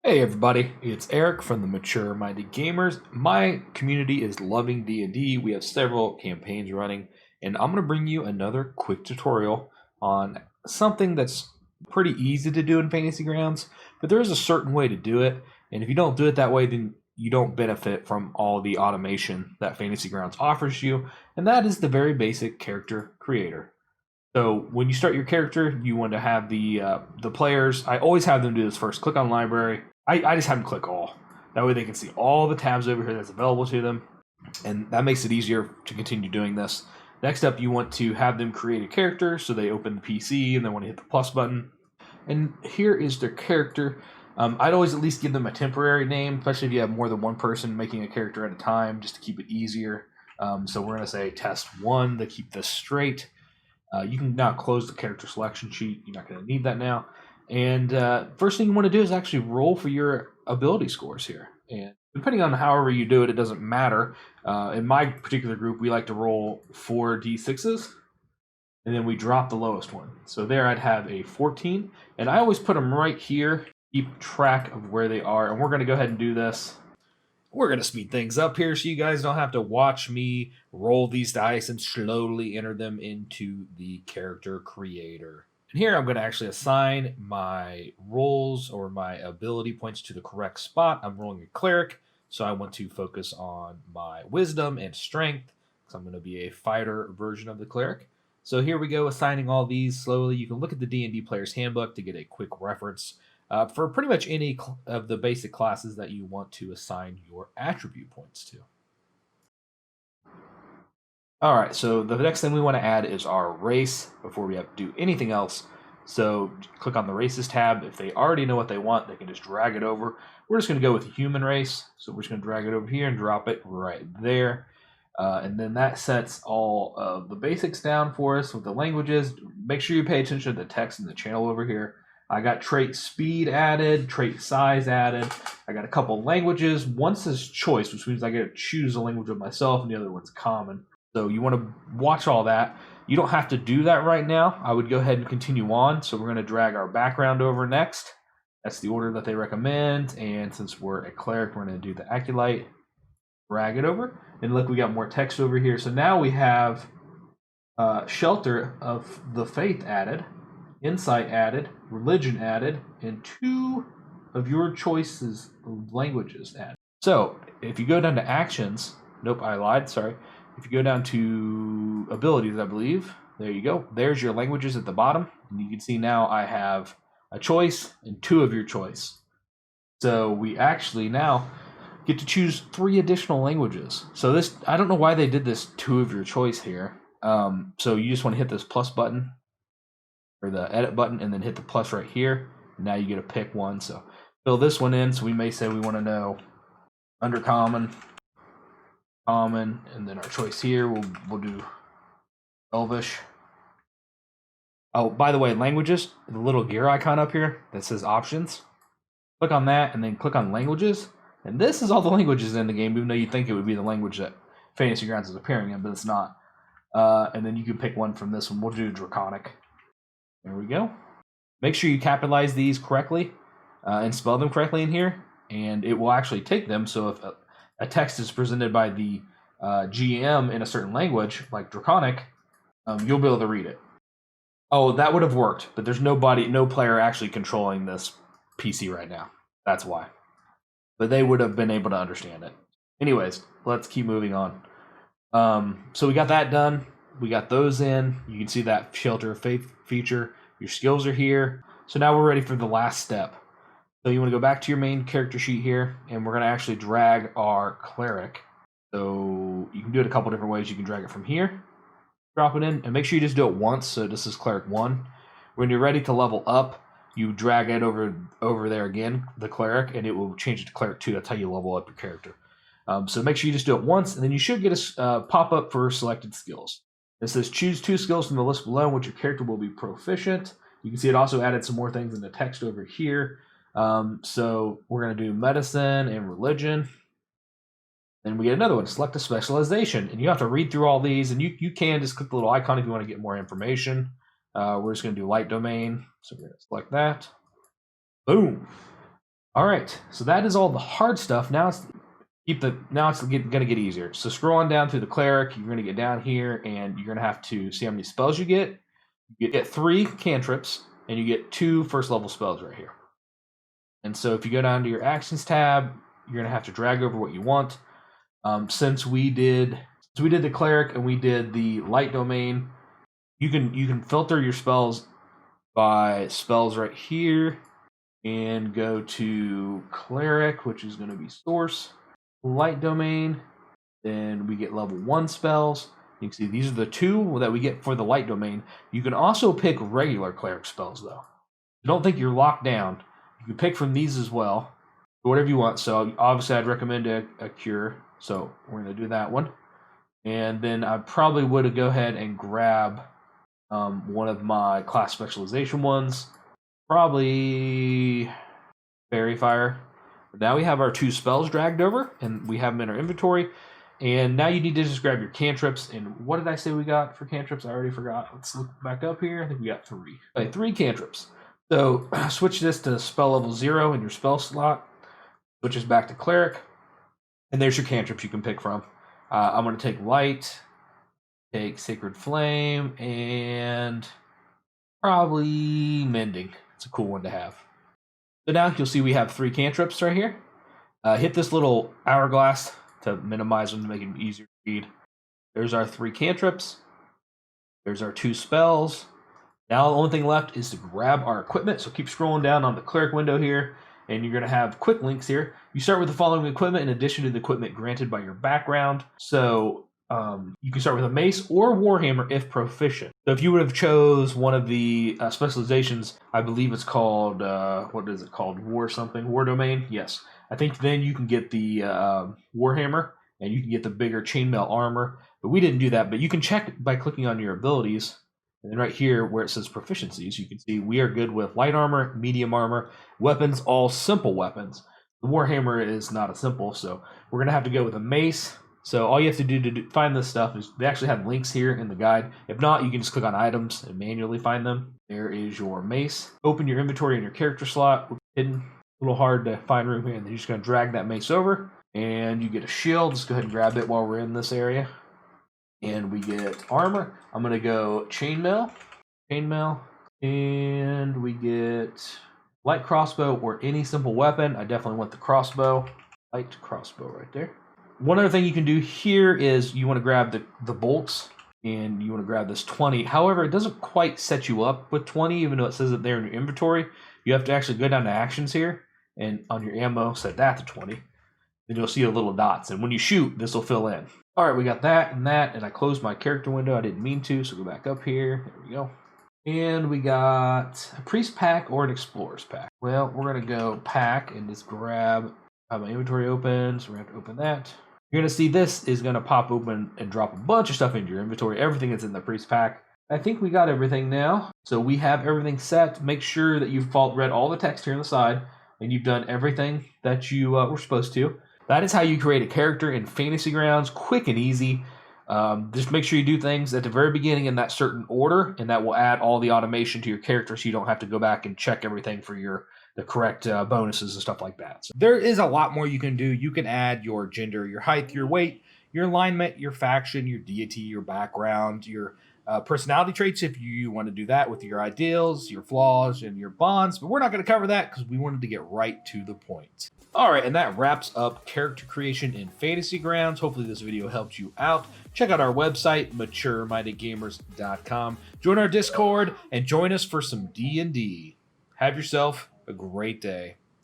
Hey everybody, it's Eric from the Mature Minded Gamers. My community is loving D&D. We have several campaigns running, and I'm going to bring you another quick tutorial on something that's pretty easy to do in Fantasy Grounds, but there is a certain way to do it, and if you don't do it that way, then you don't benefit from all the automation that Fantasy Grounds offers you, and that is the very basic character creator. So when you start your character, you want to have the players. I always have them do this first. Click on library. I just have them click all. That way they can see all the tabs over here that's available to them, and that makes it easier to continue doing this. Next up, you want to have them create a character. So they open the PC and they want to hit the plus button. And here is their character. I'd always at least give them a temporary name, especially if you have more than one person making a character at a time, just to keep it easier. So we're going to say test 1 to keep this straight. You can now close the character selection sheet. You're not going to need that now. And first thing you want to do is actually roll for your ability scores here. And depending on however you do it, it doesn't matter. In my particular group, we like to roll 4d6s, and then we drop the lowest one. So there I'd have a 14, and I always put them right here, keep track of where they are. And we're going to go ahead and do this. We're going to speed things up here so you guys don't have to watch me roll these dice and slowly enter them into the character creator. And here I'm going to actually assign my rolls or my ability points to the correct spot. I'm rolling a cleric, so I want to focus on my wisdom and strength, because I'm going to be a fighter version of the cleric. So here we go, assigning all these slowly. You can look at the D&D Player's Handbook to get a quick reference for pretty much any of the basic classes that you want to assign your attribute points to. All right, so the next thing we want to add is our race before we have to do anything else. So click on the races tab. If they already know what they want, they can just drag it over. We're just going to go with human race. So we're just going to drag it over here and drop it right there. And then that sets all of the basics down for us with the languages. Make sure you pay attention to the text in the channel over here. I got trait speed added, trait size added. I got a couple languages. One says choice, which means I get to choose a language of myself, and the other one's common. So you want to watch all that. You don't have to do that right now. I would go ahead and continue on. So we're going to drag our background over next. That's the order that they recommend. And since we're a cleric, we're going to do the acolyte. Drag it over. And look, we got more text over here. So now we have shelter of the faith added, insight added, religion added, and 2 of your choices of languages added. So if you go down to actions, nope, I lied, sorry. If you go down to abilities, I believe, there you go. There's your languages at the bottom. And you can see now I have a choice and 2 of your choice. So we actually now get to choose 3 additional languages. So this, I don't know why they did this 2 of your choice here. So you just want to hit this plus button or the edit button and then hit the plus right here. Now you get to pick one. So fill this one in. So we may say we want to know undercommon, common, and then our choice here, we'll do Elvish. Oh, by the way, languages, the little gear icon up here that says options. Click on that and then click on languages. And this is all the languages in the game, even though you think it would be the language that Fantasy Grounds is appearing in, but it's not. And then you can pick one from this one. We'll do Draconic. There we go. Make sure you capitalize these correctly and spell them correctly in here, and it will actually take them. So if a text is presented by the GM in a certain language, like Draconic, you'll be able to read it. Oh, that would have worked, but there's no player actually controlling this PC right now. That's why. But they would have been able to understand it. Anyways, let's keep moving on. So we got that done. We got those in. You can see that shelter of faith feature. Your skills are here. So now we're ready for the last step. So you want to go back to your main character sheet here, and we're going to actually drag our cleric. So you can do it a couple different ways. You can drag it from here, drop it in, and make sure you just do it once. So this is cleric 1. When you're ready to level up, you drag it over there again, the cleric, and it will change it to cleric 2. That's how you level up your character. So make sure you just do it once, and then you should get a pop-up for selected skills. It says choose 2 skills from the list below in which your character will be proficient. You can see it also added some more things in the text over here. So we're going to do medicine and religion. Then we get another one, select a specialization. And you have to read through all these, and you can just click the little icon if you want to get more information. We're just going to do light domain. So we're going to select that. Boom. All right, so that is all the hard stuff. Now it's gonna get easier. So scroll on down through the cleric. You're gonna get down here, and you're gonna have to see how many spells you get. You get 3 cantrips, and you get 2 first level spells right here. And so if you go down to your actions tab, you're gonna have to drag over what you want. Since we did the cleric and we did the light domain, you can filter your spells by spells right here, and go to cleric, which is going to be source, light domain. Then we get level 1 spells. You can see these are the 2 that we get for the light domain. You can also pick regular cleric spells though. Don't think you're locked down. You can pick from these as well, whatever you want. So obviously I'd recommend a cure. So we're going to do that one. And then I probably would go ahead and grab one of my class specialization ones. Probably Fairy Fire. Now we have our 2 spells dragged over, and we have them in our inventory. And now you need to just grab your cantrips. And what did I say we got for cantrips? I already forgot. Let's look back up here. I think we got 3. Okay, 3 cantrips. So switch this to spell level 0 in your spell slot. Switch this back to cleric. And there's your cantrips you can pick from. I'm going to take light, take sacred flame, and probably mending. It's a cool one to have. So now you'll see we have 3 cantrips right here. Hit this little hourglass to minimize them to make it easier to read. There's our 3 cantrips. There's our 2 spells. Now the only thing left is to grab our equipment. So keep scrolling down on the cleric window here, and you're going to have quick links here. You start with the following equipment in addition to the equipment granted by your background. So you can start with a mace or warhammer if proficient. So if you would have chose one of the specializations, I believe it's called, what is it called? War something? War domain? Yes. I think then you can get the warhammer, and you can get the bigger chainmail armor. But we didn't do that. But you can check by clicking on your abilities. And then right here where it says proficiencies, you can see we are good with light armor, medium armor, weapons, all simple weapons. The warhammer is not a simple, so we're going to have to go with a mace. So all you have to do to find this stuff is they actually have links here in the guide. If not, you can just click on items and manually find them. There is your mace. Open your inventory in your character slot. Hidden. A little hard to find room here. And then you're just going to drag that mace over. And you get a shield. Just go ahead and grab it while we're in this area. And we get armor. I'm going to go chainmail. And we get light crossbow or any simple weapon. I definitely want the crossbow. Light crossbow right there. One other thing you can do here is you want to grab the bolts, and you want to grab this 20. However, it doesn't quite set you up with 20, even though it says it there in your inventory. You have to actually go down to actions here, and on your ammo, set that to 20. Then you'll see the little dots, and when you shoot, this will fill in. All right, we got that, and I closed my character window. I didn't mean to, so go back up here. There we go. And we got a priest pack or an explorer's pack. Well, we're going to go pack and just grab. I have my inventory open, so we're going to have to open that. You're going to see this is going to pop open and drop a bunch of stuff into your inventory, everything that's in the priest pack. I think we got everything now. So we have everything set. Make sure that you've read all the text here on the side, and you've done everything that you were supposed to. That is how you create a character in Fantasy Grounds, quick and easy. Just make sure you do things at the very beginning in that certain order, and that will add all the automation to your character so you don't have to go back and check everything for the correct bonuses and stuff like that. So there is a lot more you can do. You can add your gender, your height, your weight, your alignment, your faction, your deity, your background, your personality traits if you want to do that with your ideals, your flaws, and your bonds. But we're not going to cover that because we wanted to get right to the point. All right, and that wraps up character creation in Fantasy Grounds. Hopefully this video helped you out. Check out our website, maturemindedgamers.com. Join our Discord and join us for some D&D. Have yourself a great day.